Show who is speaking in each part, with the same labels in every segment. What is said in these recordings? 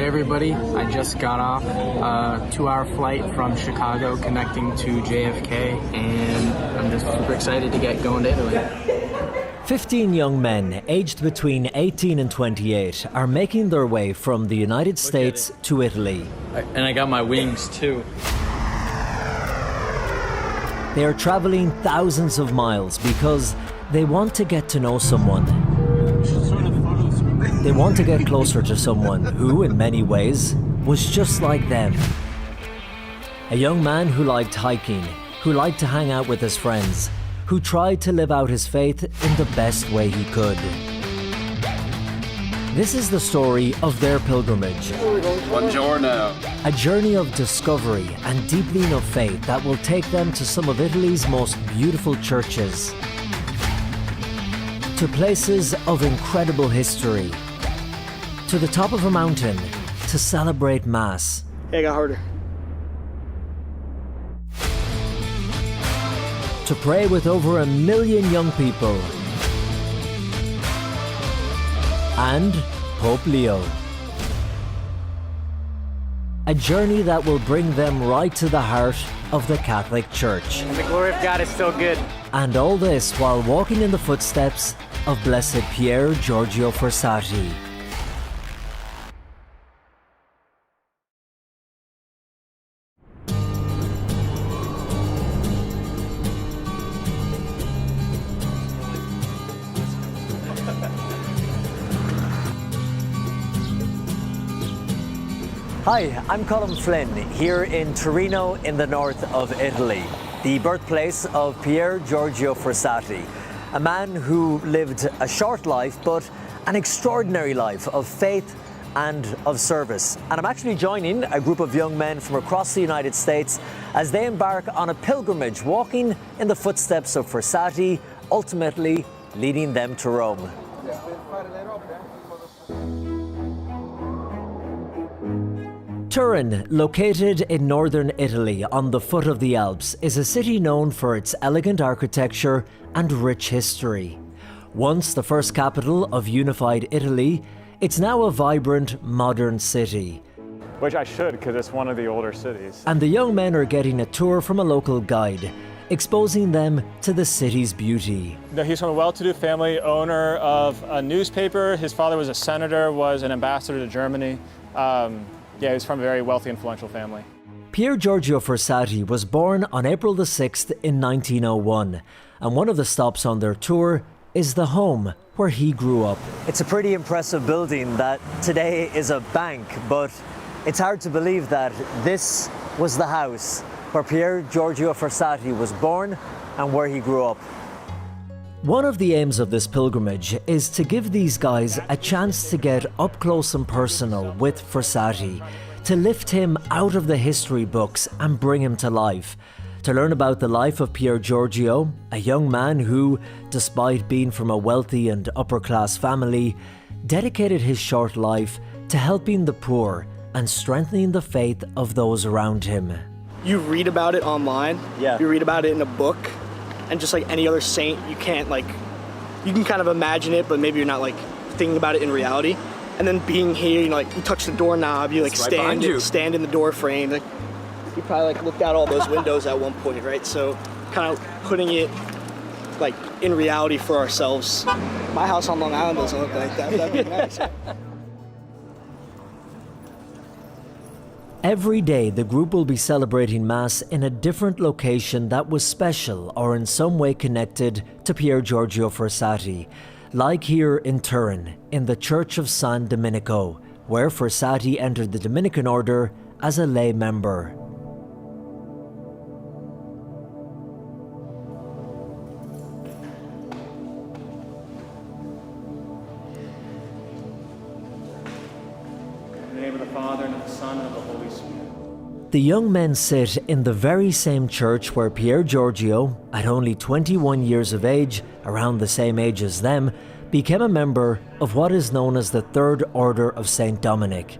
Speaker 1: everybody. I just got off a 2-hour flight from Chicago connecting to JFK, and I'm just super excited to get going to Italy.
Speaker 2: 15 young men aged between 18 and 28 are making their way from the United States to Italy.
Speaker 1: And I got my wings too.
Speaker 2: They are traveling thousands of miles because they want to get to know someone. They want to get closer to someone who, in many ways, was just like them. A young man who liked hiking, who liked to hang out with his friends, who tried to live out his faith in the best way he could. This is the story of their pilgrimage.
Speaker 3: Buongiorno.
Speaker 2: A journey of discovery and deepening of faith that will take them to some of Italy's most beautiful churches, to places of incredible history, to the top of a mountain to celebrate Mass.
Speaker 4: Yeah, it got harder.
Speaker 2: To pray with over 1 million young people. And Pope Leo. A journey that will bring them right to the heart of the Catholic Church.
Speaker 4: And the glory of God is still good.
Speaker 2: And all this while walking in the footsteps of Blessed Pier Giorgio Frassati. Hi, I'm Colin Flynn, here in Torino in the north of Italy, the birthplace of Pier Giorgio Frassati, a man who lived a short life but an extraordinary life of faith and of service. And I'm actually joining a group of young men from across the United States as they embark on a pilgrimage walking in the footsteps of Frassati, ultimately leading them to Rome. Turin, located in northern Italy on the foot of the Alps, is a city known for its elegant architecture and rich history. Once the first capital of unified Italy, it's now a vibrant, modern city.
Speaker 5: Which I should, because it's one of the older cities.
Speaker 2: And the young men are getting a tour from a local guide, exposing them to the city's beauty.
Speaker 5: No, he's from a well-to-do family, owner of a newspaper. His father was a senator, was an ambassador to Germany. Yeah, he's from a very wealthy, influential family.
Speaker 2: Pier Giorgio Frassati was born on April the 6th in 1901, and one of the stops on their tour is the home where he grew up. It's a pretty impressive building that today is a bank, but it's hard to believe that this was the house where Pier Giorgio Frassati was born and where he grew up. One of the aims of this pilgrimage is to give these guys a chance to get up close and personal with Frassati, to lift him out of the history books and bring him to life, to learn about the life of Pier Giorgio, a young man who, despite being from a wealthy and upper-class family, dedicated his short life to helping the poor and strengthening the faith of those around him.
Speaker 4: You read about it online, you read about it in a book, and just like any other saint, you can't you can kind of imagine it, but maybe you're not thinking about it in reality. And then being here, you touch the doorknob, you stand in the door frame. You probably looked out all those windows at one point, right? So kind of putting it in reality for ourselves. My house on Long Island doesn't look like that. That'd be nice.
Speaker 2: Every day, the group will be celebrating Mass in a different location that was special or in some way connected to Pier Giorgio Frassati, like here in Turin, in the Church of San Domenico, where Frassati entered the Dominican order as a lay member.
Speaker 5: In the name of the Father, and of the Son, and of the Holy Spirit.
Speaker 2: The young men sit in the very same church where Pier Giorgio, at only 21 years of age, around the same age as them, became a member of what is known as the Third Order of St. Dominic.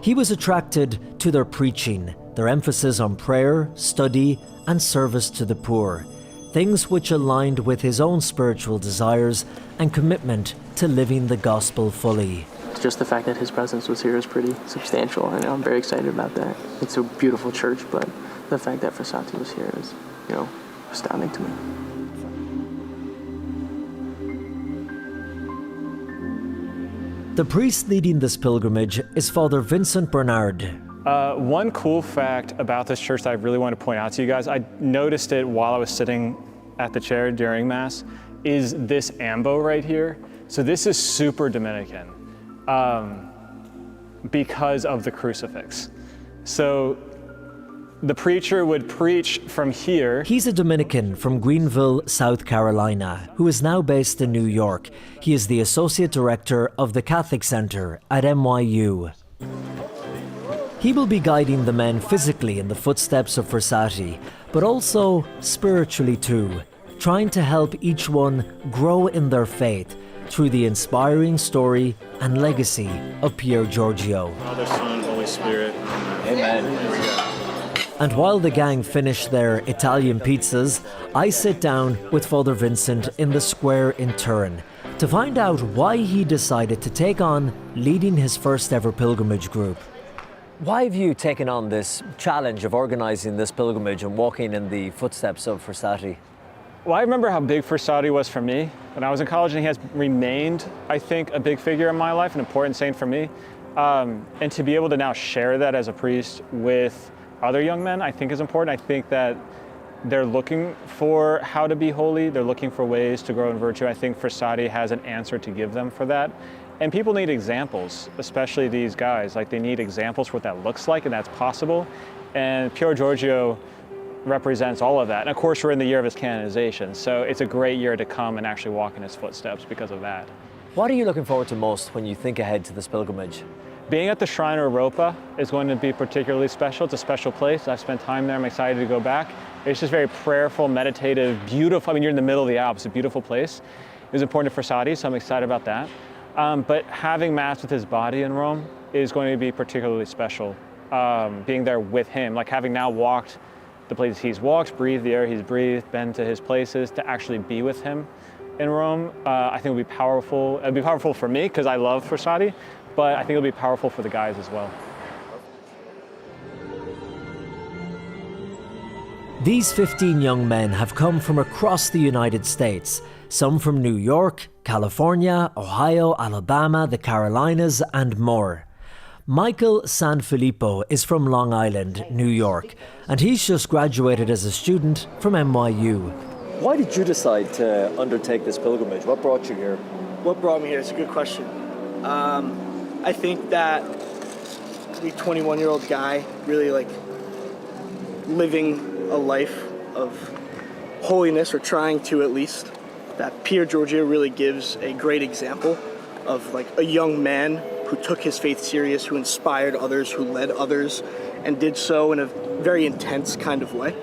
Speaker 2: He was attracted to their preaching, their emphasis on prayer, study, and service to the poor, things which aligned with his own spiritual desires and commitment to living the gospel fully.
Speaker 1: just the fact that his presence was here is pretty substantial, and I'm very excited about that. It's a beautiful church, but the fact that Frassati was here is, astounding to me.
Speaker 2: The priest leading this pilgrimage is Father Vincent Bernard.
Speaker 5: One cool fact about this church that I really want to point out to you guys, I noticed it while I was sitting at the chair during Mass, is this ambo right here. So this is super Dominican because of the crucifix. So the preacher would preach from here.
Speaker 2: He's a Dominican from Greenville, South Carolina, who is now based in New York. He is the Associate Director of the Catholic Center at NYU. He will be guiding the men physically in the footsteps of Frassati, but also spiritually too, trying to help each one grow in their faith through the inspiring story and legacy of Pier Giorgio.
Speaker 5: Father, Son, Holy Spirit.
Speaker 2: Amen. And while the gang finish their Italian pizzas, I sit down with Father Vincent in the square in Turin to find out why he decided to take on leading his first ever pilgrimage group. Why have you taken on this challenge of organising this pilgrimage and walking in the footsteps of Frassati?
Speaker 5: Well, I remember how big Frassati was for me when I was in college, and he has remained, I think, a big figure in my life, an important saint for me. And to be able to now share that as a priest with other young men, I think is important. I think that they're looking for how to be holy. They're looking for ways to grow in virtue. I think Frassati has an answer to give them for that. And people need examples, especially these guys. Like, they need examples for what that looks like and that's possible. And Pier Giorgio represents all of that. And of course, we're in the year of his canonization. So it's a great year to come and actually walk in his footsteps because of that.
Speaker 2: What are you looking forward to most when you think ahead to this pilgrimage?
Speaker 5: Being at the Shrine of Europa is going to be particularly special. It's a special place. I've spent time there. I'm excited to go back. It's just very prayerful, meditative, beautiful. I mean, you're in the middle of the Alps. It's a beautiful place. It was important to Frassati, so I'm excited about that. But having Mass with his body in Rome is going to be particularly special. Being there with him, like having now walked the places he's walked, breathed the air he's breathed, been to his places, to actually be with him in Rome, I think it would be powerful. It would be powerful for me because I love Frassati, but I think it'll be powerful for the guys as well.
Speaker 2: These 15 young men have come from across the United States, some from New York, California, Ohio, Alabama, the Carolinas, and more. Michael Sanfilippo is from Long Island, New York, and he's just graduated as a student from NYU. Why did you decide to undertake this pilgrimage? What brought you here?
Speaker 4: What brought me here? It's a good question. I think that the 21-year-old guy really living a life of holiness, or trying to at least, that Pier Giorgio really gives a great example of a young man who took his faith serious, who inspired others, who led others, and did so in a very intense kind of way.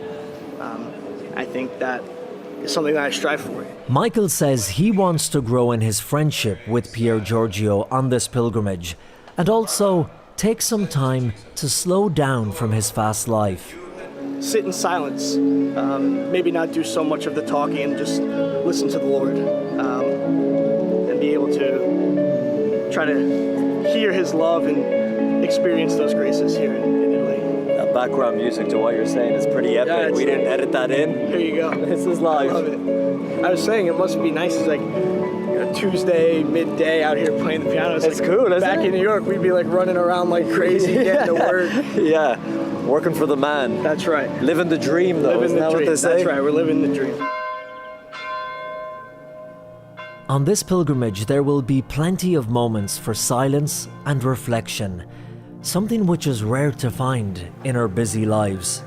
Speaker 4: I think that is something that I strive for.
Speaker 2: Michael says he wants to grow in his friendship with Pier Giorgio on this pilgrimage, and also take some time to slow down from his fast life.
Speaker 4: Sit in silence, maybe not do so much of the talking, and just listen to the Lord, and be able to try to hear his love and experience those graces here in Italy.
Speaker 2: That background music to what you're saying is pretty epic.
Speaker 4: Yeah,
Speaker 2: we didn't edit that in.
Speaker 4: Here you go.
Speaker 2: This is live.
Speaker 4: I love it. I was saying it must be nice. It's Tuesday, midday out here playing the piano.
Speaker 2: It's cool, isn't
Speaker 4: back
Speaker 2: it?
Speaker 4: in New York, we'd be running around like crazy, getting to work.
Speaker 2: Yeah, working for the man.
Speaker 4: That's right.
Speaker 2: Living the dream, though.
Speaker 4: Living the dream.
Speaker 2: What they say?
Speaker 4: That's right, we're living the dream.
Speaker 2: On this pilgrimage, there will be plenty of moments for silence and reflection, something which is rare to find in our busy lives.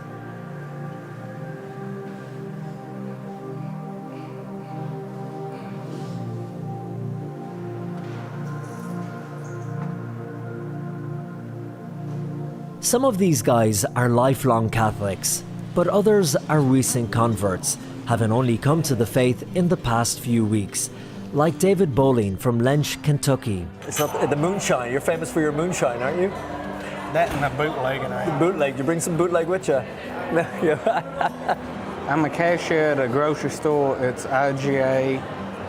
Speaker 2: Some of these guys are lifelong Catholics, but others are recent converts, having only come to the faith in the past few weeks. Like David Bowling from Lench, Kentucky. It's not the moonshine. You're famous for your moonshine, aren't you?
Speaker 3: That and the bootlegging. Right?
Speaker 2: Bootleg. You bring some bootleg with you?
Speaker 3: I'm a cashier at a grocery store. It's IGA.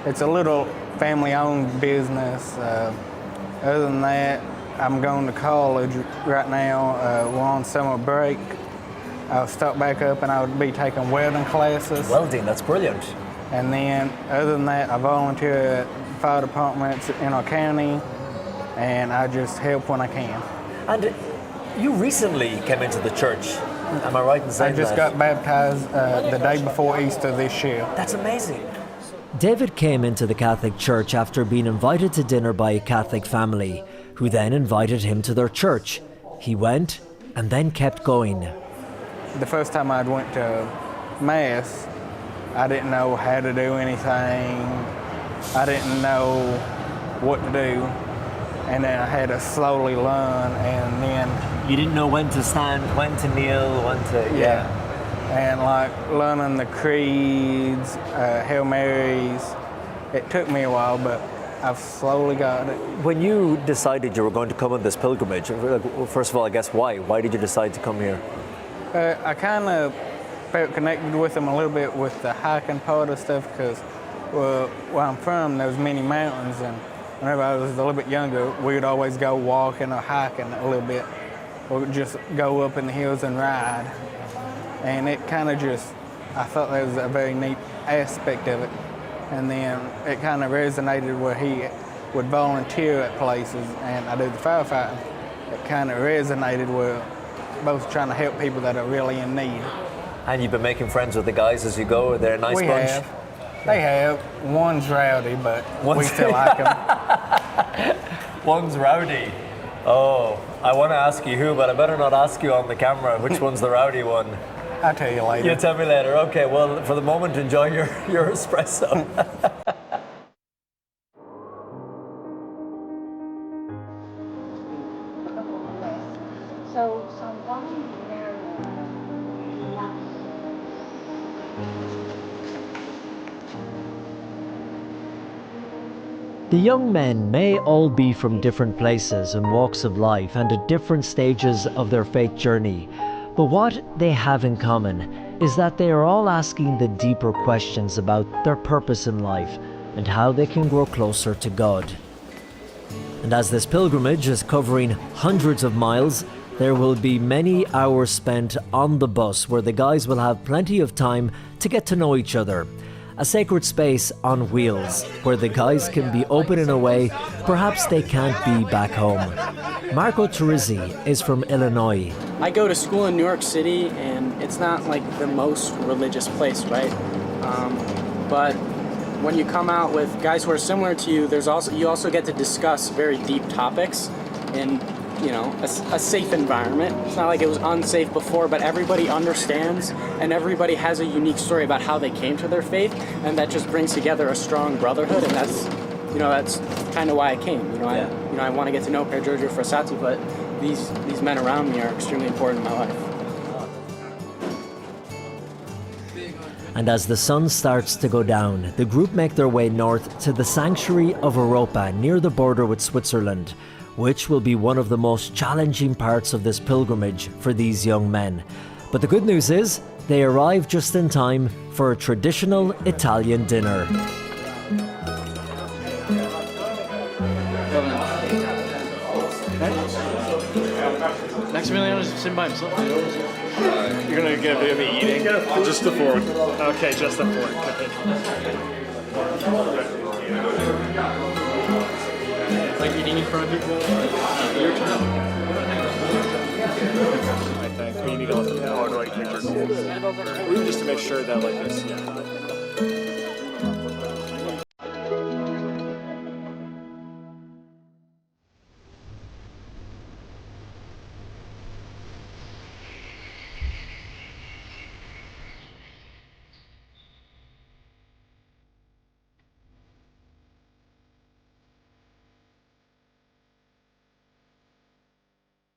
Speaker 3: It's a little family-owned business. Other than that, I'm going to college right now. We're on summer break. I'll start back up and I would be taking welding classes.
Speaker 2: Welding, that's brilliant.
Speaker 3: And then, other than that, I volunteer at fire departments in our county, and I just help when I can.
Speaker 2: And you recently came into the church. Am I right in saying
Speaker 3: I just got baptized the day before Easter this year.
Speaker 2: That's amazing. David came into the Catholic Church after being invited to dinner by a Catholic family, who then invited him to their church. He went and then kept going.
Speaker 3: The first time I went to Mass, I didn't know how to do anything. I didn't know what to do. And then I had to slowly learn, and then...
Speaker 2: You didn't know when to stand, when to kneel, when to...
Speaker 3: Yeah. And like learning the creeds, Hail Marys. It took me a while, but I've slowly got it.
Speaker 2: When you decided you were going to come on this pilgrimage, first of all, I guess why? Why did you decide to come here?
Speaker 3: I kind of felt connected with them a little bit with the hiking part of stuff, because where I'm from, there's many mountains, and whenever I was a little bit younger, we would always go walking or hiking a little bit, or just go up in the hills and ride. And it kind of just, I thought that was a very neat aspect of it. And then it kind of resonated where he would volunteer at places, and I do the firefighting. It kind of resonated where both trying to help people that are really in need.
Speaker 2: And you've been making friends with the guys as you go? They're a nice bunch?
Speaker 3: Have. They have. One's rowdy, but we still like them.
Speaker 2: One's rowdy. Oh, I want to ask you who, but I better not ask you on the camera. Which one's the rowdy one?
Speaker 3: I'll tell you later.
Speaker 2: You'll tell me later. Okay, well, for the moment, enjoy your espresso. The young men may all be from different places and walks of life and at different stages of their faith journey, but what they have in common is that they are all asking the deeper questions about their purpose in life and how they can grow closer to God. And as this pilgrimage is covering hundreds of miles, there will be many hours spent on the bus where the guys will have plenty of time to get to know each other. A sacred space on wheels, where the guys can be open in a way perhaps they can't be back home. Marco Turizzi is from Illinois.
Speaker 1: I go to school in New York City, and it's not like the most religious place, right? But when you come out with guys who are similar to you, you also get to discuss very deep topics in a safe environment. It's not like it was unsafe before, but everybody understands and everybody has a unique story about how they came to their faith, and that just brings together a strong brotherhood, and that's kind of why I came. I want to get to know Pier Giorgio Frassati, but these men around me are extremely important in my life.
Speaker 2: And as the sun starts to go down, the group make their way north to the sanctuary of Europa near the border with Switzerland, which will be one of the most challenging parts of this pilgrimage for these young men. But the good news is, they arrive just in time for a traditional Italian dinner.
Speaker 6: Maximiliano is sitting by himself. You're gonna be eating? Just the fork. Okay, just the fork. Like eating in front of people? Your turn. I think we need to look at the like pictures. Just to make sure that like this. Yeah.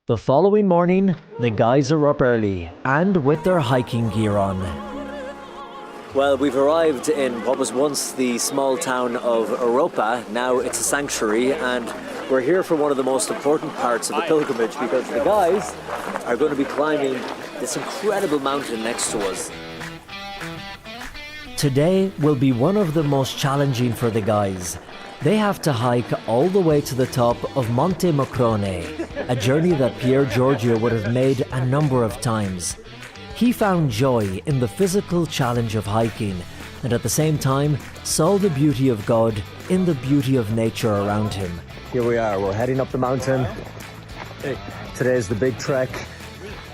Speaker 2: The following morning, the guys are up early and with their hiking gear on. Well, we've arrived in what was once the small town of Europa. Now it's a sanctuary, and we're here for one of the most important parts of the pilgrimage because the guys are going to be climbing this incredible mountain next to us. Today will be one of the most challenging for the guys. They have to hike all the way to the top of Monte Macrone, a journey that Pier Giorgio would have made a number of times. He found joy in the physical challenge of hiking, and at the same time saw the beauty of God in the beauty of nature around him. Here we are, we're heading up the mountain. Today's the big trek.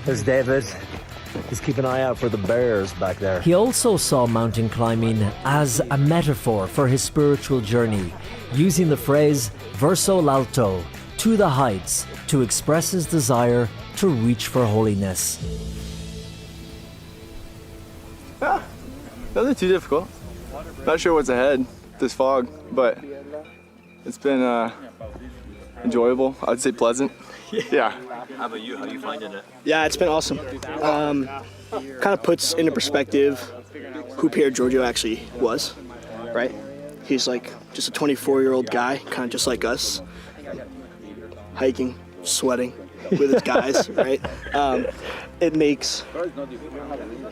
Speaker 2: There's David. He's keeping an eye out for the bears back there. He also saw mountain climbing as a metaphor for his spiritual journey, using the phrase verso l'alto, to the heights, to express his desire to reach for holiness.
Speaker 7: Nothing too difficult. Not sure what's ahead, this fog, but it's been enjoyable. I'd say pleasant. Yeah.
Speaker 8: How about you? How are you finding it?
Speaker 4: Yeah, it's been awesome. Kind of puts into perspective who Pier Giorgio actually was, right? He's like just a 24-year-old guy, kind of just like us, hiking, sweating with his guys, right? It makes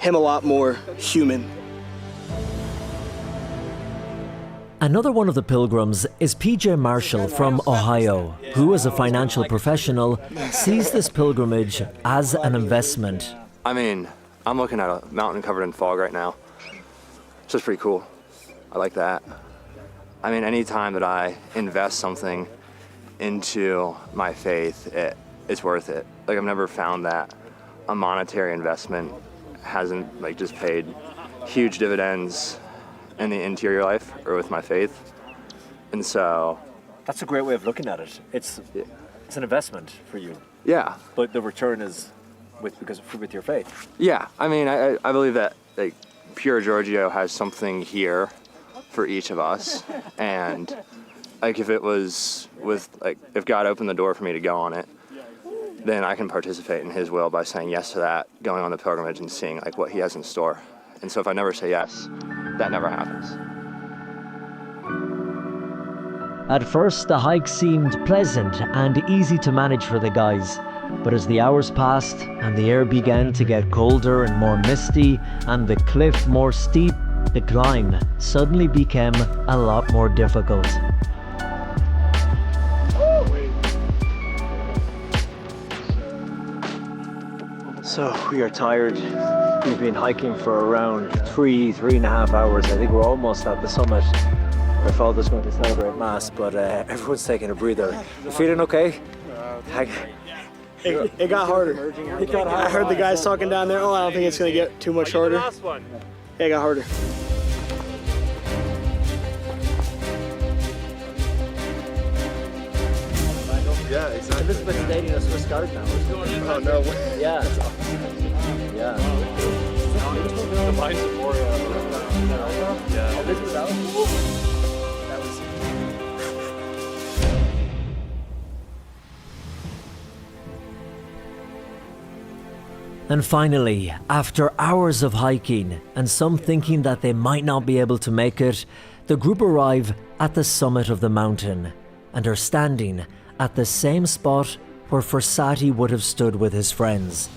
Speaker 4: him a lot more human.
Speaker 2: Another one of the pilgrims is PJ Marshall from Ohio, who as a financial professional sees this pilgrimage as an investment.
Speaker 8: I mean, I'm looking at a mountain covered in fog right now. So it's pretty cool. I like that. I mean, anytime that I invest something into my faith, it's worth it. Like, I've never found that a monetary investment hasn't like just paid huge dividends in the interior life or with my faith. And so
Speaker 9: that's a great way of looking at it. It's an investment for you.
Speaker 8: Yeah.
Speaker 9: But the return is with your faith.
Speaker 8: Yeah. I mean, I believe that like Pier Giorgio has something here for each of us. And like if it was if God opened the door for me to go on it, then I can participate in his will by saying yes to that, going on the pilgrimage and seeing like what he has in store. And so if I never say yes, that never happens.
Speaker 2: At first, the hike seemed pleasant and easy to manage for the guys. But as the hours passed and the air began to get colder and more misty and the cliff more steep, the climb suddenly became a lot more difficult.
Speaker 9: So we are tired. We've been hiking for around 3.5 hours. I think we're almost at the summit. Our father's going to celebrate Mass, but everyone's taking a breather. You feeling okay?
Speaker 4: It got harder. I heard the guys talking down there. Oh, I don't think it's going to get too much harder. Yeah, it got harder.
Speaker 7: Yeah, exactly.
Speaker 9: Elizabeth's dating a Swiss Guard now.
Speaker 7: Oh, no way.
Speaker 9: Yeah. Yeah.
Speaker 6: The mine's more, yeah.
Speaker 9: Elizabeth out. That was...
Speaker 2: And finally, after hours of hiking and some thinking that they might not be able to make it, the group arrive at the summit of the mountain and are standing at the same spot where Frassati would have stood with his friends.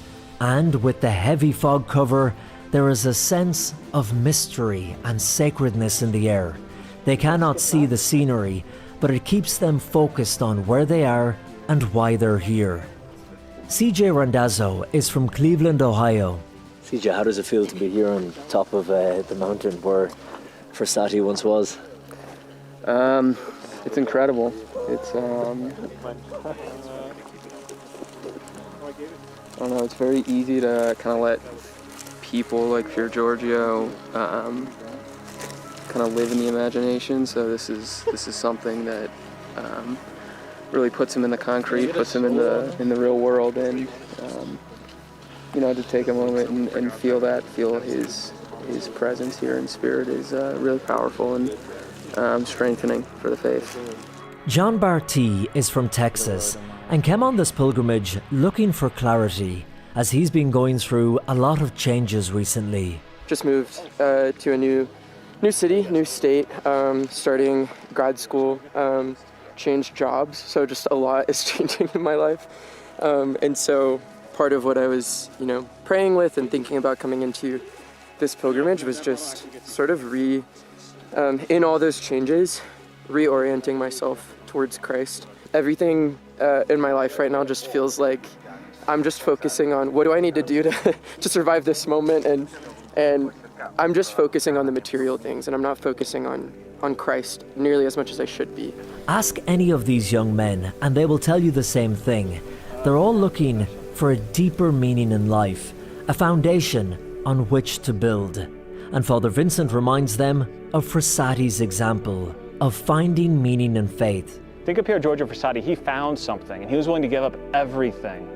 Speaker 2: And with the heavy fog cover, there is a sense of mystery and sacredness in the air. They cannot see the scenery, but it keeps them focused on where they are and why they're here. CJ Randazzo is from Cleveland, Ohio.
Speaker 9: CJ, how does it feel to be here on top of the mountain where Frassati once was?
Speaker 10: It's incredible. It's I don't know, it's very easy to kind of let people like Pier Giorgio kind of live in the imagination. So this is something that really puts him in the concrete, puts him in the real world, and to take a moment and feel his presence here in spirit is really powerful and strengthening for the faith.
Speaker 2: John Barty is from Texas and came on this pilgrimage looking for clarity, as he's been going through a lot of changes recently.
Speaker 10: Just moved to a new city, new state, starting grad school, changed jobs, so just a lot is changing in my life. And so part of what I was, praying with and thinking about coming into this pilgrimage was just sort of in all those changes, reorienting myself towards Christ. Everything in my life right now just feels like I'm just focusing on what do I need to do to survive this moment, and I'm just focusing on the material things, and I'm not focusing on Christ nearly as much as I should be.
Speaker 2: Ask any of these young men and they will tell you the same thing. They're all looking for a deeper meaning in life, a foundation on which to build. And Father Vincent reminds them of Frassati's example of finding meaning in faith.
Speaker 5: Think of Pier Giorgio Frassati. He found something and he was willing to give up everything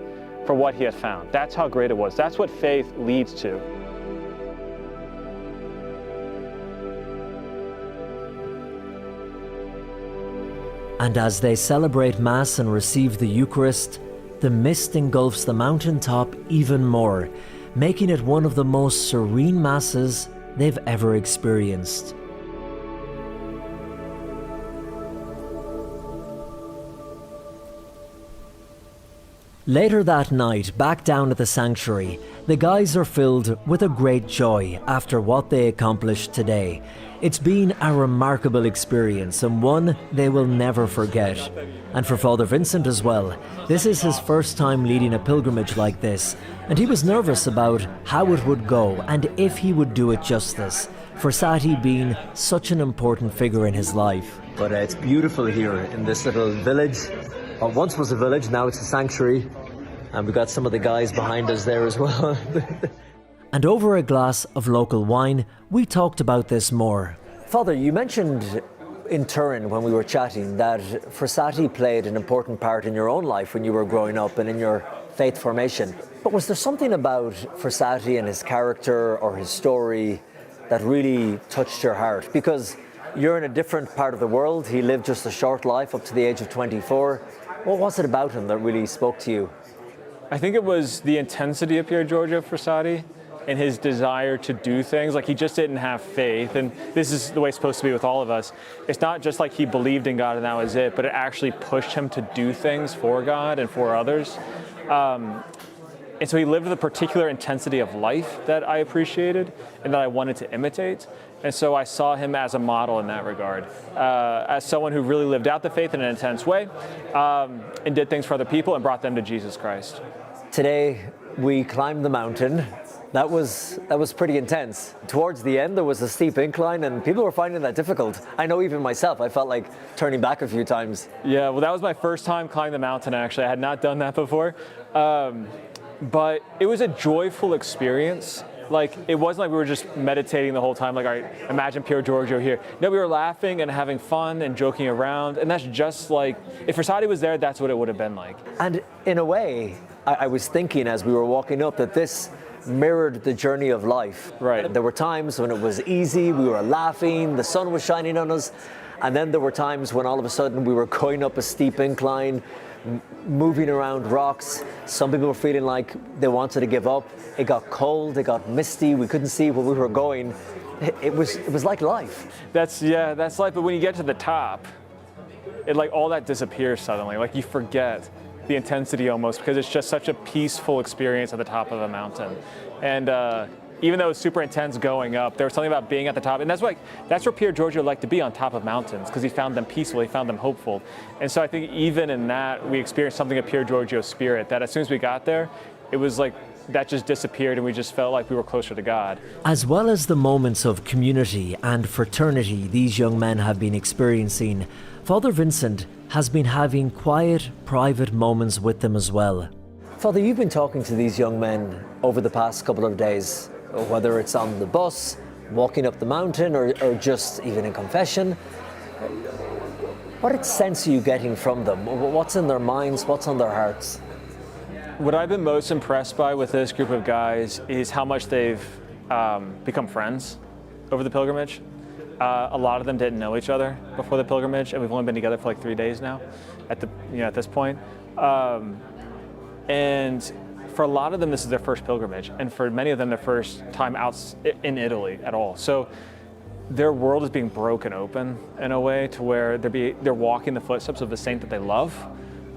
Speaker 5: for what he had found. That's how great it was. That's what faith leads to.
Speaker 2: And as they celebrate Mass and receive the Eucharist, the mist engulfs the mountaintop even more, making it one of the most serene Masses they've ever experienced. Later that night, back down at the sanctuary, the guys are filled with a great joy after what they accomplished today. It's been a remarkable experience and one they will never forget. And for Father Vincent as well, this is his first time leading a pilgrimage like this, and he was nervous about how it would go and if he would do it justice, Frassati being such an important figure in his life.
Speaker 9: But it's beautiful here in this little village. What once was a village, now it's a sanctuary. And we've got some of the guys behind us there as well.
Speaker 2: And over a glass of local wine, we talked about this more.
Speaker 9: Father, you mentioned in Turin when we were chatting that Frassati played an important part in your own life when you were growing up and in your faith formation. But was there something about Frassati and his character or his story that really touched your heart? Because you're in a different part of the world. He lived just a short life up to the age of 24. What was it about him that really spoke to you?
Speaker 5: I think it was the intensity of Pier Giorgio Frassati and his desire to do things. Like, he just didn't have faith, and this is the way it's supposed to be with all of us. It's not just like he believed in God and that was it, but it actually pushed him to do things for God and for others. And so he lived with a particular intensity of life that I appreciated and that I wanted to imitate. And so I saw him as a model in that regard, as someone who really lived out the faith in an intense way and did things for other people and brought them to Jesus Christ.
Speaker 9: Today, we climbed the mountain. That was pretty intense. Towards the end, there was a steep incline and people were finding that difficult. I know even myself, I felt like turning back a few times.
Speaker 5: Yeah, well, that was my first time climbing the mountain, actually. I had not done that before. But it was a joyful experience. Like, it wasn't like we were just meditating the whole time, like, all right, imagine Pier Giorgio here. No, we were laughing and having fun and joking around, and that's just like, if Frassati was there, that's what it would have been like.
Speaker 9: And in a way, I was thinking as we were walking up that this mirrored the journey of life.
Speaker 5: Right.
Speaker 9: There were times when it was easy, we were laughing, the sun was shining on us, and then there were times when all of a sudden we were going up a steep incline, moving around rocks. Some people were feeling like they wanted to give up. It got cold, it got misty, we couldn't see where we were going. It was like life.
Speaker 5: That's life, but when you get to the top, it like all that disappears suddenly. Like, you forget the intensity almost, because it's just such a peaceful experience at the top of a mountain. And even though it's super intense going up, there was something about being at the top, and that's where Pier Giorgio liked to be, on top of mountains, because he found them peaceful, he found them hopeful. And so I think even in that, we experienced something of Pier Giorgio's spirit, that as soon as we got there, it was like that just disappeared and we just felt like we were closer to God.
Speaker 2: As well as the moments of community and fraternity these young men have been experiencing, Father Vincent has been having quiet, private moments with them as well.
Speaker 9: Father, you've been talking to these young men over the past couple of days, whether it's on the bus, walking up the mountain, or just even in confession. What sense are you getting from them? What's in their minds? What's on their hearts?
Speaker 5: What I've been most impressed by with this group of guys is how much they've become friends over the pilgrimage. A lot of them didn't know each other before the pilgrimage, and we've only been together for like 3 days now at this point. And for a lot of them, this is their first pilgrimage, and for many of them, their first time out in Italy at all. So their world is being broken open in a way to where they're walking the footsteps of the saint that they love,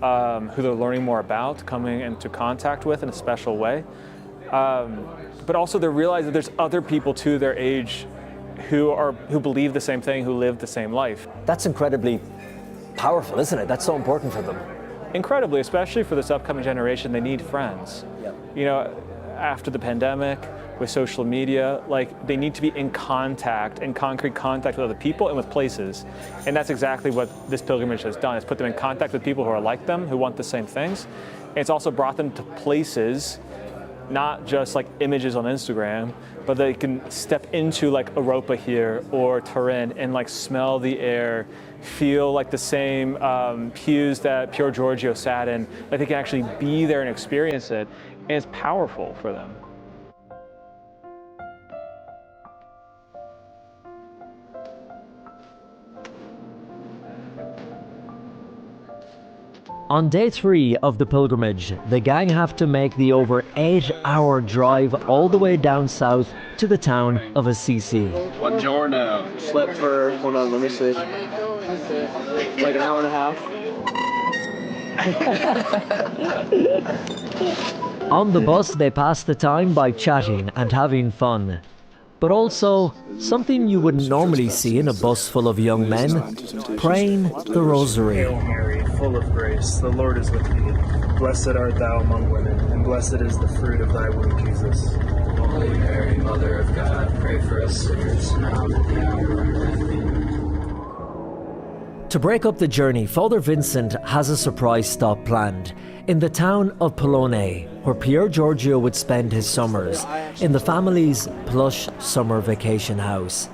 Speaker 5: who they're learning more about, coming into contact with in a special way. But also they're realizing that there's other people too their age who believe the same thing, who live the same life.
Speaker 2: That's incredibly powerful, isn't it? That's so important for them.
Speaker 5: Incredibly, especially for this upcoming generation, they need friends.
Speaker 2: Yeah.
Speaker 5: You know, after the pandemic, with social media, like they need to be in contact, in concrete contact with other people and with places. And that's exactly what this pilgrimage has done. It's put them in contact with people who are like them, who want the same things. And it's also brought them to places, not just like images on Instagram, but they can step into like Europa here or Turin and like smell the air, feel like the same pews that Pier Giorgio sat in, like they can actually be there and experience it. And it's powerful for them.
Speaker 2: On day 3 of the pilgrimage, the gang have to make the over 8-hour drive all the way down south to the town of Assisi.
Speaker 6: Buongiorno.
Speaker 4: Slept for, hold on, let me see. Like an hour and a half.
Speaker 2: On the bus, they pass the time by chatting and having fun. But also, something you wouldn't normally see in a bus full of young men, praying the rosary.
Speaker 11: Hail Mary, full of grace, the Lord is with thee. Blessed art thou among women, and blessed is the fruit of thy womb, Jesus.
Speaker 12: Holy Mary, Mother of God, pray for us sinners, now and at the hour of our death.
Speaker 2: To break up the journey, Father Vincent has a surprise stop planned in the town of Polone, where Pier Giorgio would spend his summers, in the family's plush summer vacation house.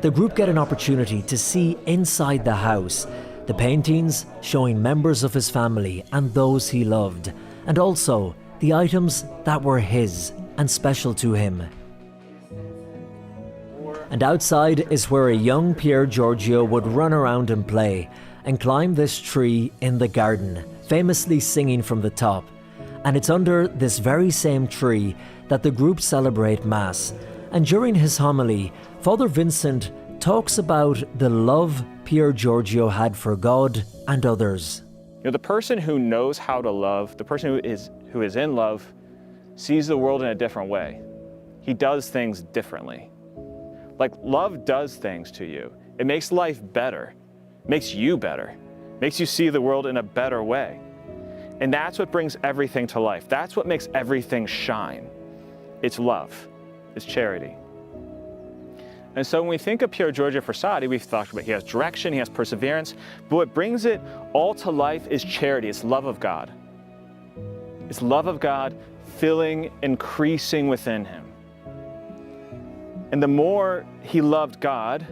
Speaker 2: The group get an opportunity to see inside the house, the paintings showing members of his family and those he loved, and also the items that were his and special to him. And outside is where a young Pier Giorgio would run around and play, and climb this tree in the garden, famously singing from the top. And it's under this very same tree that the group celebrate Mass. And during his homily, Father Vincent talks about the love Pier Giorgio had for God and others.
Speaker 5: You know, the person who knows how to love, the person who is in love, sees the world in a different way. He does things differently. Like, love does things to you. It makes life better, makes you better, makes you see the world in a better way. And that's what brings everything to life. That's what makes everything shine. It's love, it's charity. And so when we think of Pier Giorgio Frassati, we've talked about he has direction, he has perseverance, but what brings it all to life is charity, it's love of God. It's love of God filling, increasing within him. And the more he loved God,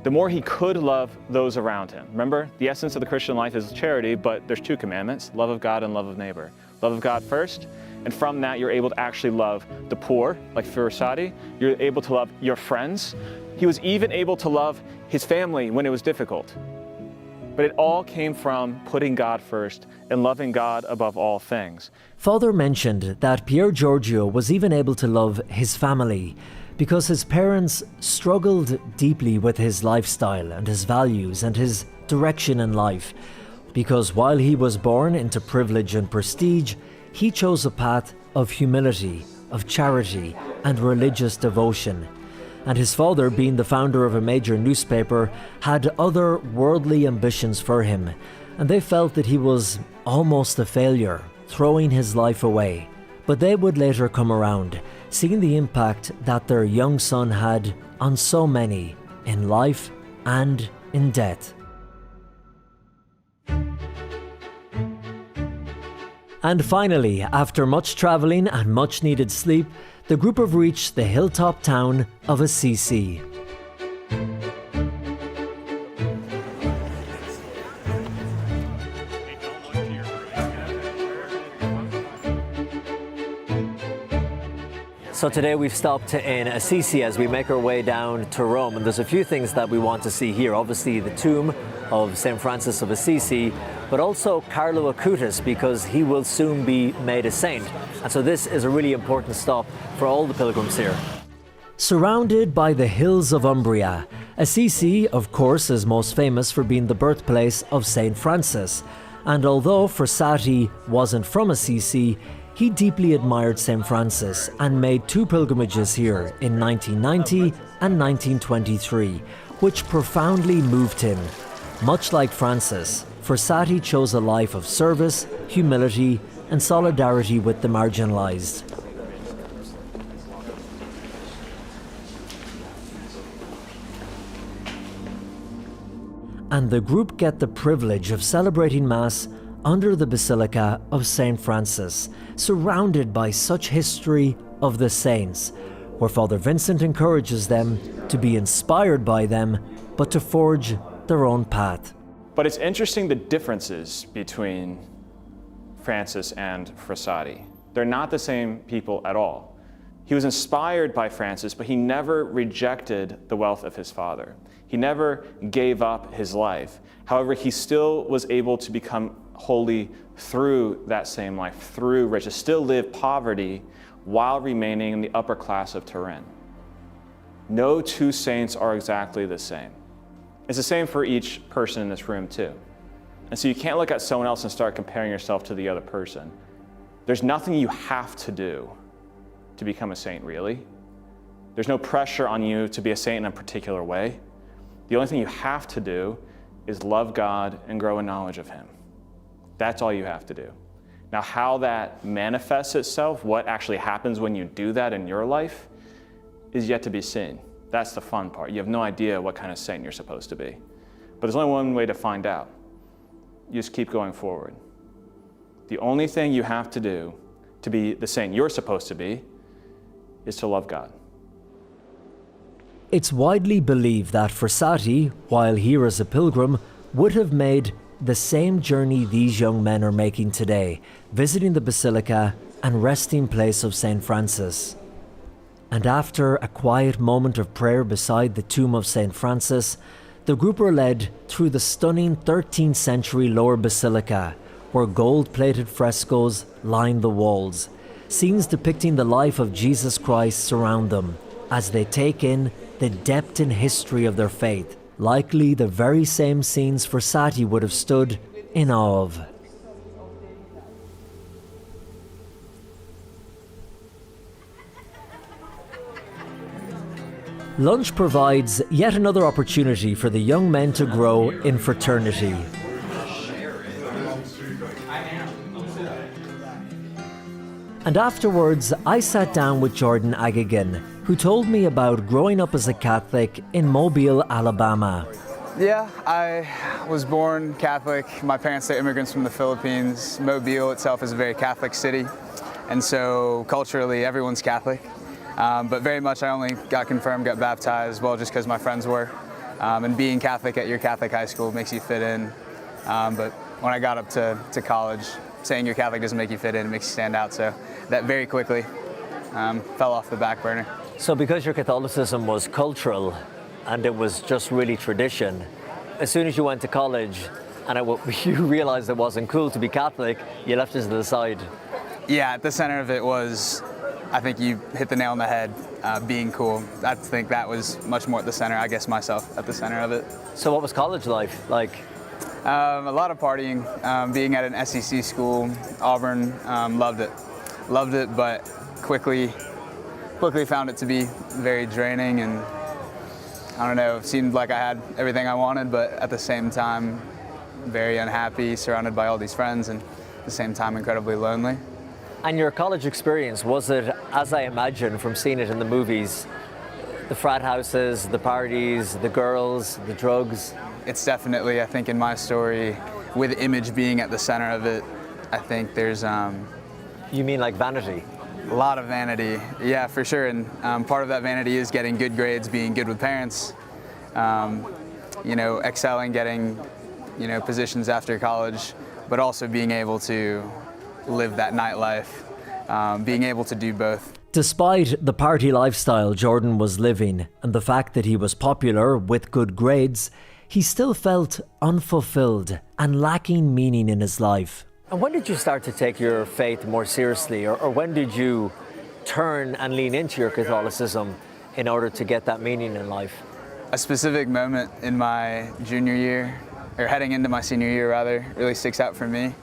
Speaker 5: the more he could love those around him. Remember, the essence of the Christian life is charity, but there's 2 commandments, love of God and love of neighbor. Love of God first, and from that you're able to actually love the poor, like Frassati. You're able to love your friends. He was even able to love his family when it was difficult. But it all came from putting God first and loving God above all things.
Speaker 2: Father mentioned that Pier Giorgio was even able to love his family because his parents struggled deeply with his lifestyle and his values and his direction in life. Because while he was born into privilege and prestige, he chose a path of humility, of charity, and religious devotion. And his father, being the founder of a major newspaper, had other worldly ambitions for him, and they felt that he was almost a failure, throwing his life away. But they would later come around, seeing the impact that their young son had on so many, in life and in death. And finally, after much travelling and much needed sleep, the group have reached the hilltop town of Assisi. So today we've stopped in Assisi as we make our way down to Rome, and there's a few things that we want to see here. Obviously the tomb of St. Francis of Assisi, but also Carlo Acutis, because he will soon be made a saint. And so this is a really important stop for all the pilgrims here. Surrounded by the hills of Umbria, Assisi, of course, is most famous for being the birthplace of St. Francis. And although Frassati wasn't from Assisi, he deeply admired St. Francis and made 2 pilgrimages here in 1990 and 1923, which profoundly moved him. Much like Francis, Frassati chose a life of service, humility, and solidarity with the marginalized. And the group get the privilege of celebrating Mass under the Basilica of St. Francis, surrounded by such history of the saints, where Father Vincent encourages them to be inspired by them, but to forge their own path.
Speaker 5: But it's interesting the differences between Francis and Frassati. They're not the same people at all. He was inspired by Francis, but he never rejected the wealth of his father. He never gave up his life. However, he still was able to become holy through that same life, through riches, still live poverty while remaining in the upper class of Turin. No 2 saints are exactly the same. It's the same for each person in this room too. And so you can't look at someone else and start comparing yourself to the other person. There's nothing you have to do to become a saint, really. There's no pressure on you to be a saint in a particular way. The only thing you have to do is love God and grow in knowledge of Him. That's all you have to do. Now, how that manifests itself, what actually happens when you do that in your life, is yet to be seen. That's the fun part. You have no idea what kind of saint you're supposed to be. But there's only one way to find out. You just keep going forward. The only thing you have to do to be the saint you're supposed to be is to love God.
Speaker 2: It's widely believed that Frassati, while here as a pilgrim, would have made the same journey these young men are making today, visiting the Basilica and resting place of St. Francis. And after a quiet moment of prayer beside the tomb of St. Francis, the group are led through the stunning 13th century lower basilica, where gold-plated frescoes line the walls. Scenes depicting the life of Jesus Christ surround them as they take in the depth and history of their faith, likely the very same scenes Frassati would have stood in awe of. Lunch provides yet another opportunity for the young men to grow in fraternity. And afterwards, I sat down with Jordan Agagan, who told me about growing up as a Catholic in Mobile, Alabama.
Speaker 13: Yeah, I was born Catholic. My parents are immigrants from the Philippines. Mobile itself is a very Catholic city, and so culturally everyone's Catholic. But very much I only got confirmed, got baptized, well, just because my friends were. And being Catholic at your Catholic high school makes you fit in. But when I got up to college, saying you're Catholic doesn't make you fit in, it makes you stand out. So that very quickly fell off the back burner.
Speaker 2: So because your Catholicism was cultural and it was just really tradition, as soon as you went to college and you realized it wasn't cool to be Catholic, you left it to the side.
Speaker 13: Yeah, at the center of it was, I think you hit the nail on the head, being cool. I think that was much more at the center, I guess myself at the center of it.
Speaker 2: So what was college life like?
Speaker 13: A lot of partying, being at an SEC school, Auburn, loved it, but quickly found it to be very draining, and I don't know, it seemed like I had everything I wanted, but at the same time, very unhappy, surrounded by all these friends, and at the same time, incredibly lonely.
Speaker 2: And your college experience, was it, as I imagine from seeing it in the movies, the frat houses, the parties, the girls, the drugs?
Speaker 13: It's definitely, I think in my story, with image being at the center of it, I think there's...
Speaker 2: You mean like vanity?
Speaker 13: A lot of vanity, yeah, for sure. And part of that vanity is getting good grades, being good with parents, excelling, getting, positions after college, but also being able to live that nightlife, being able to do both.
Speaker 2: Despite the party lifestyle Jordan was living and the fact that he was popular with good grades, he still felt unfulfilled and lacking meaning in his life. And when did you start to take your faith more seriously, or when did you turn and lean into your Catholicism in order to get that meaning in life?
Speaker 13: A specific moment in my junior year, or heading into my senior year rather, really sticks out for me.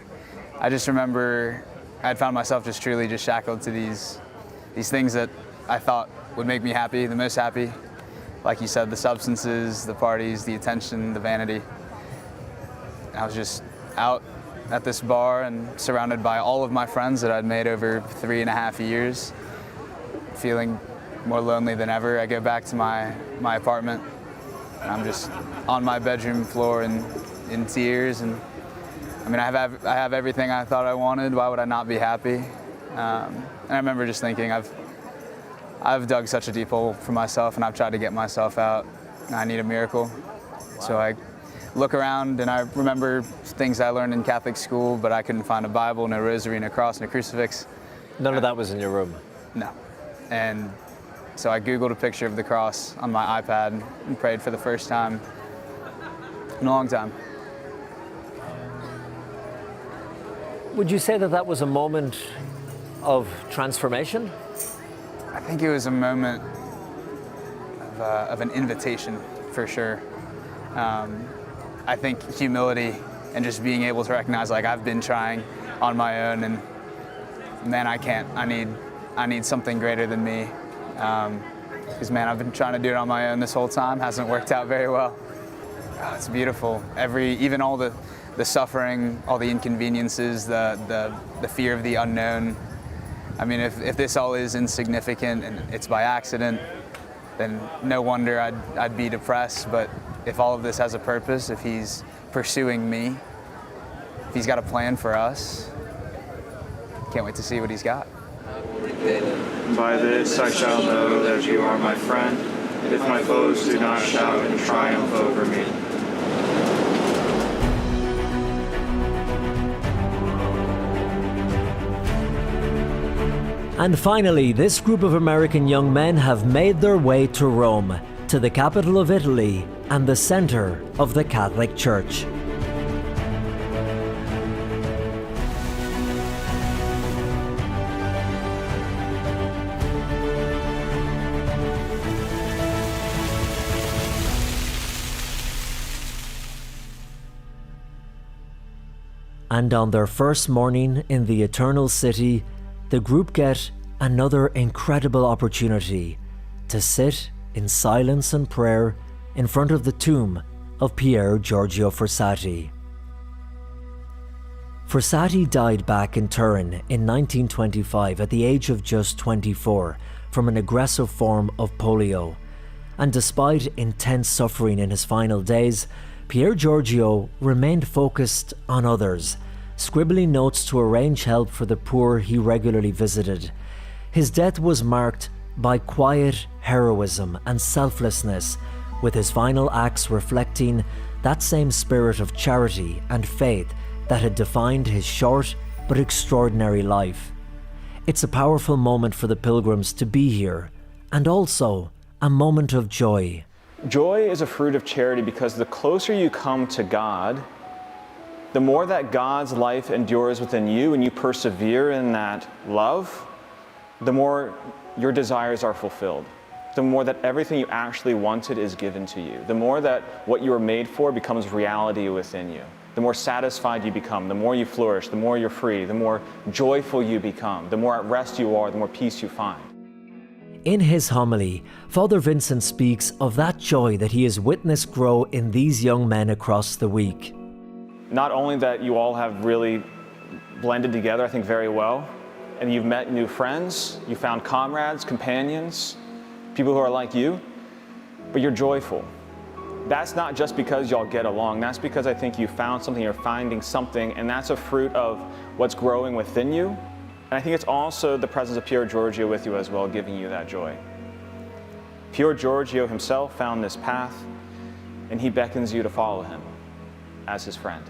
Speaker 13: I just remember I'd found myself just truly just shackled to these things that I thought would make me happy, the most happy. Like you said, the substances, the parties, the attention, the vanity. I was just out at this bar and surrounded by all of my friends that I'd made over 3.5 years, feeling more lonely than ever. I go back to my apartment, and I'm just on my bedroom floor in tears. And I mean, I have everything I thought I wanted. Why would I not be happy? And I remember just thinking, I've dug such a deep hole for myself, and I've tried to get myself out. I need a miracle. So I look around, and I remember things I learned in Catholic school, but I couldn't find a Bible, no rosary, no cross, no crucifix.
Speaker 2: None of that was in your room?
Speaker 13: No. And so I Googled a picture of the cross on my iPad and prayed for the first time in a long time.
Speaker 2: Would you say that that was a moment of transformation?
Speaker 13: I think it was a moment of an invitation, for sure. I think humility and just being able to recognize, like, I've been trying on my own, and man, I can't. I need something greater than me. Because man, I've been trying to do it on my own this whole time. Hasn't worked out very well. Oh, it's beautiful. Even all the suffering, all the inconveniences, the fear of the unknown. I mean, if this all is insignificant and it's by accident, then no wonder I'd be depressed. But if all of this has a purpose, if he's pursuing me, if he's got a plan for us, can't wait to see what he's got.
Speaker 6: By this I shall know that you are my friend, if my foes do not shout in triumph over me.
Speaker 2: And finally, this group of American young men have made their way to Rome, to the capital of Italy and the center of the Catholic Church. And on their first morning in the Eternal City, the group get another incredible opportunity to sit in silence and prayer in front of the tomb of Pier Giorgio Frassati. Frassati died back in Turin in 1925 at the age of just 24 from an aggressive form of polio. And despite intense suffering in his final days, Pier Giorgio remained focused on others, scribbling notes to arrange help for the poor he regularly visited. His death was marked by quiet heroism and selflessness, with his final acts reflecting that same spirit of charity and faith that had defined his short but extraordinary life. It's a powerful moment for the pilgrims to be here, and also a moment of joy.
Speaker 5: Joy is a fruit of charity because the closer you come to God, the more that God's life endures within you and you persevere in that love, the more your desires are fulfilled. The more that everything you actually wanted is given to you. The more that what you were made for becomes reality within you. The more satisfied you become, the more you flourish, the more you're free, the more joyful you become, the more at rest you are, the more peace you find.
Speaker 2: In his homily, Father Vincent speaks of that joy that he has witnessed grow in these young men across the week.
Speaker 5: Not only that you all have really blended together, I think, very well, and you've met new friends, you found comrades, companions, people who are like you, but you're joyful. That's not just because y'all get along, that's because I think you found something, you're finding something, and that's a fruit of what's growing within you. And I think it's also the presence of Pier Giorgio with you as well, giving you that joy. Pier Giorgio himself found this path, and he beckons you to follow him as his friend.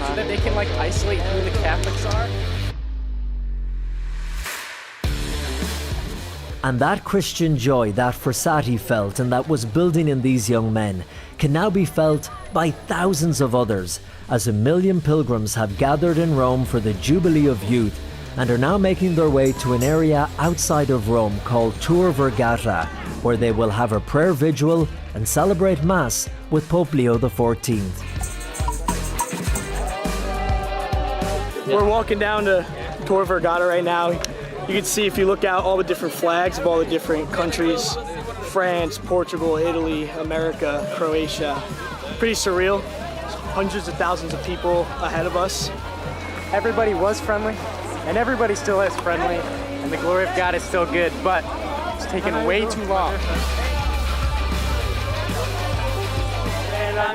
Speaker 1: So that they can isolate who the Catholics are?
Speaker 2: And that Christian joy that Frassati felt and that was building in these young men can now be felt by thousands of others as 1 million pilgrims have gathered in Rome for the Jubilee of Youth, and are now making their way to an area outside of Rome called Tor Vergata, where they will have a prayer vigil and celebrate Mass with Pope Leo XIV.
Speaker 4: We're walking down to Tor Vergata right now. You can see, if you look out, all the different flags of all the different countries. France, Portugal, Italy, America, Croatia. Pretty surreal. Hundreds of thousands of people ahead of us.
Speaker 1: Everybody was friendly, and everybody still is friendly, and the glory of God is still good, but it's taken way too long.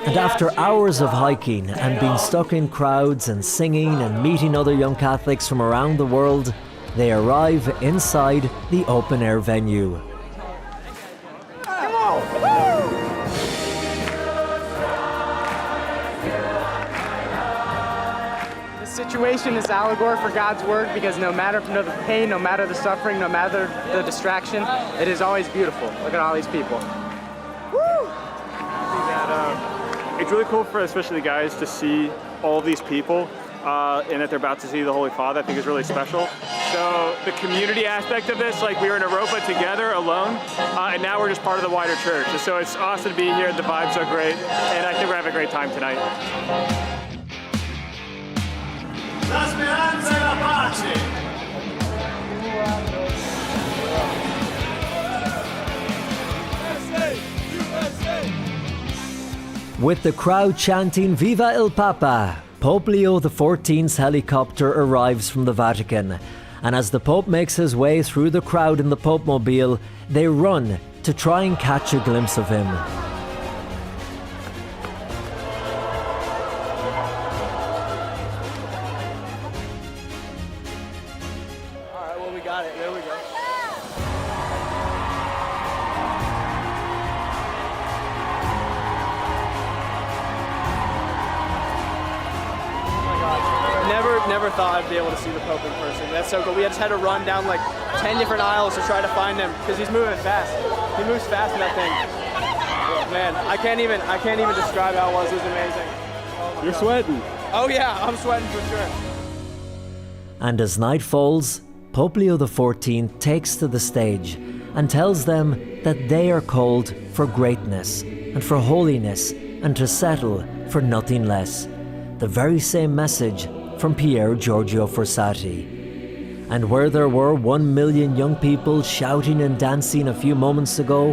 Speaker 2: And after hours of hiking and being stuck in crowds and singing and meeting other young Catholics from around the world, they arrive inside the open-air venue.
Speaker 1: This situation is allegory for God's word, because no matter the pain, no matter the suffering, no matter the distraction, it is always beautiful. Look at all these people.
Speaker 5: It's really cool for especially the guys to see all of these people and that they're about to see the Holy Father. I think is really special. So the community aspect of this, like we were in Europa together alone, and now we're just part of the wider church. And so it's awesome to be here. The vibes are great, and I think we're having a great time tonight.
Speaker 14: La speranza e la pace.
Speaker 2: With the crowd chanting Viva il Papa, Pope Leo XIV's helicopter arrives from the Vatican, and as the Pope makes his way through the crowd in the Pope Mobile, they run to try and catch a glimpse of him.
Speaker 4: Alright, well, we got it. There we go. Never thought I'd be able to see the Pope in person. That's so cool. We just had to run down like 10 different aisles to try to find him, because he's moving fast. He moves fast in that thing. Man, I can't even describe how it was. It was amazing.
Speaker 5: You're sweating.
Speaker 4: Oh yeah, I'm sweating for sure.
Speaker 2: And as night falls, Pope Leo XIV takes to the stage and tells them that they are called for greatness and for holiness and to settle for nothing less. The very same message from Pier Giorgio Frassati. And where there were 1 million young people shouting and dancing a few moments ago,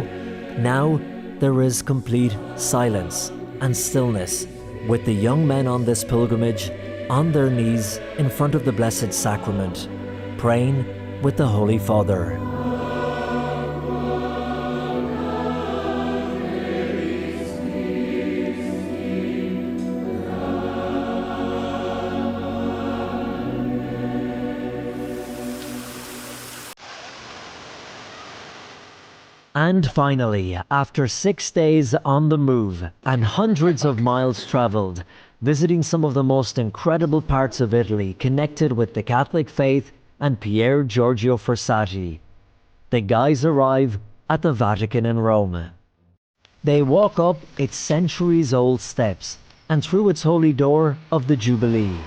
Speaker 2: now there is complete silence and stillness, with the young men on this pilgrimage on their knees in front of the Blessed Sacrament, praying with the Holy Father. And finally, after 6 days on the move and hundreds of miles travelled, visiting some of the most incredible parts of Italy connected with the Catholic faith and Pier Giorgio Frassati, the guys arrive at the Vatican in Rome. They walk up its centuries-old steps and through its holy door of the Jubilee.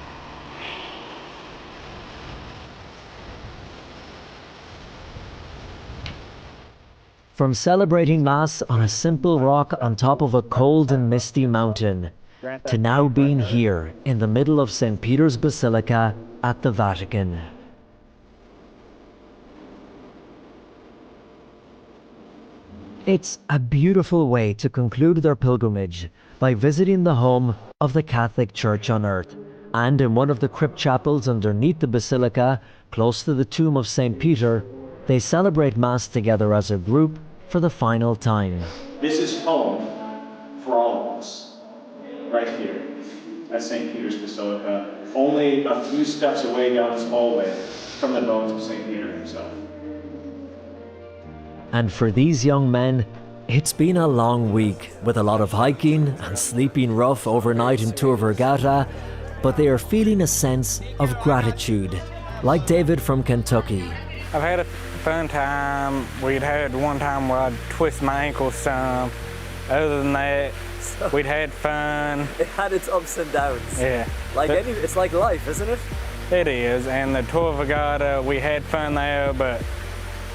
Speaker 2: From celebrating Mass on a simple rock on top of a cold and misty mountain, to now being here in the middle of St. Peter's Basilica at the Vatican. It's a beautiful way to conclude their pilgrimage by visiting the home of the Catholic Church on earth, and in one of the crypt chapels underneath the Basilica, close to the tomb of St. Peter, they celebrate Mass together as a group for the final time.
Speaker 6: This is home for all of us, right here at St. Peter's Basilica, only a few steps away down this hallway from the bones of St. Peter himself.
Speaker 2: And for these young men, it's been a long week with a lot of hiking and sleeping rough overnight in Tor Vergata, but they are feeling a sense of gratitude, like David from Kentucky.
Speaker 3: I've had a fun time. We'd had one time where I'd twist my ankle some. Other than that, we'd had fun.
Speaker 9: It had its ups and downs.
Speaker 3: Yeah.
Speaker 9: Like it's like life, isn't it?
Speaker 3: It is, and the Tour Vergata, we had fun there, but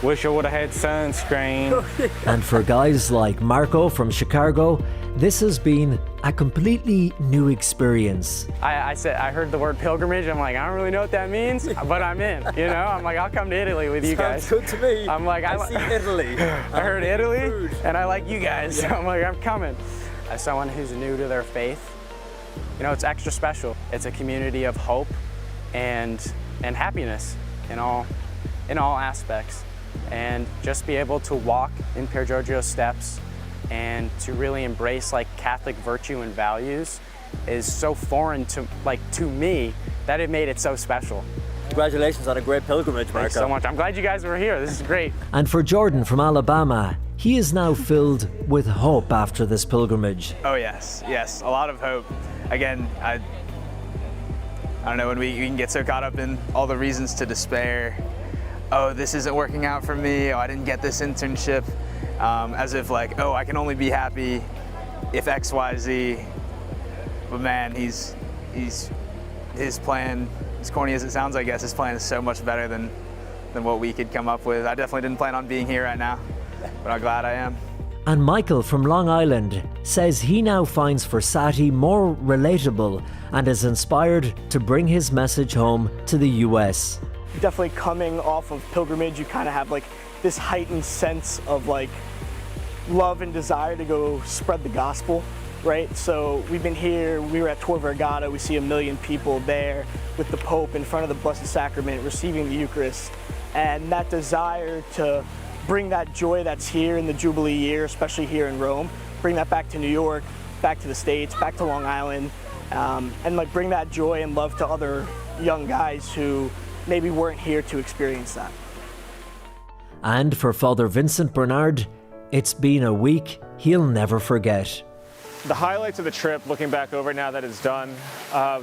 Speaker 3: wish I would have had sunscreen.
Speaker 2: And for guys like Marco from Chicago, this has been a completely new experience.
Speaker 1: I heard the word pilgrimage. I'm like, I don't really know what that means, but I'm in. You know, I'm like, I'll come to Italy with you guys.
Speaker 9: Sounds good to me.
Speaker 1: I'm like,
Speaker 9: I see Italy.
Speaker 1: I heard Italy, and I like you guys. So I'm like, I'm coming. As someone who's new to their faith, you know, it's extra special. It's a community of hope and happiness in all aspects. And just be able to walk in Pier Giorgio's steps and to really embrace like Catholic virtue and values is so foreign to me that it made it so special.
Speaker 9: Congratulations on a great pilgrimage, Marco.
Speaker 1: Thanks so much. I'm glad you guys were here. This is great.
Speaker 2: And for Jordan from Alabama, he is now filled with hope after this pilgrimage.
Speaker 13: Oh yes, a lot of hope. Again, I don't know, when we can get so caught up in all the reasons to despair. Oh, this isn't working out for me. Oh, I didn't get this internship. As if like, oh, I can only be happy if X, Y, Z. But man, his plan, as corny as it sounds, I guess, his plan is so much better than what we could come up with. I definitely didn't plan on being here right now, but I'm glad I am.
Speaker 2: And Michael from Long Island says he now finds Frassati more relatable and is inspired to bring his message home to the US.
Speaker 4: Definitely coming off of pilgrimage, you kind of have like this heightened sense of like love and desire to go spread the gospel, right? So we've been here, we were at Tor Vergata, we see 1 million people there with the Pope in front of the Blessed Sacrament, receiving the Eucharist. And that desire to bring that joy that's here in the Jubilee year, especially here in Rome, bring that back to New York, back to the States, back to Long Island, and like bring that joy and love to other young guys who maybe weren't here to experience that.
Speaker 2: And for Father Vincent Bernard, it's been a week he'll never forget.
Speaker 5: The highlights of the trip, looking back over it now that it's done,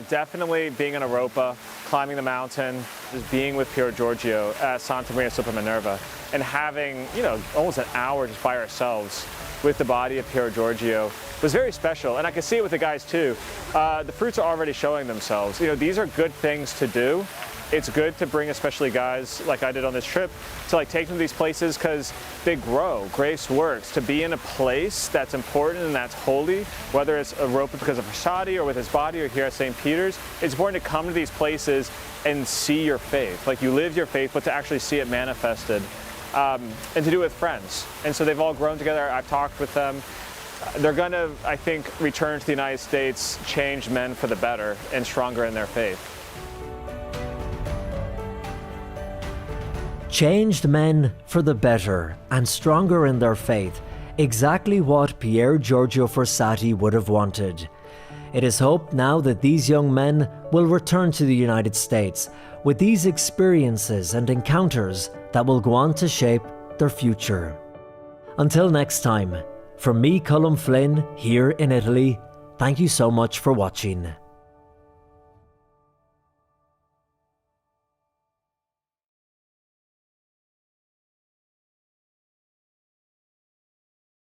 Speaker 5: definitely being in Europa, climbing the mountain, just being with Pier Giorgio at Santa Maria sopra Minerva, and having, you know, almost an hour just by ourselves with the body of Pier Giorgio was very special. And I can see it with the guys too. The fruits are already showing themselves. You know, these are good things to do. It's good to bring especially guys like I did on this trip to like take them to these places because they grow. Grace works. To be in a place that's important and that's holy, whether it's Europa because of Frassati or with his body or here at St. Peter's, it's important to come to these places and see your faith. Like you live your faith, but to actually see it manifested and to do it with friends. And so they've all grown together. I've talked with them. They're going to, I think, return to the United States, changed men for the better and stronger in their faith.
Speaker 2: Changed men for the better and stronger in their faith, exactly what Pier Giorgio Frassati would have wanted. It is hoped now that these young men will return to the United States with these experiences and encounters that will go on to shape their future. Until next time, from me, Colm Flynn, here in Italy, thank you so much for watching.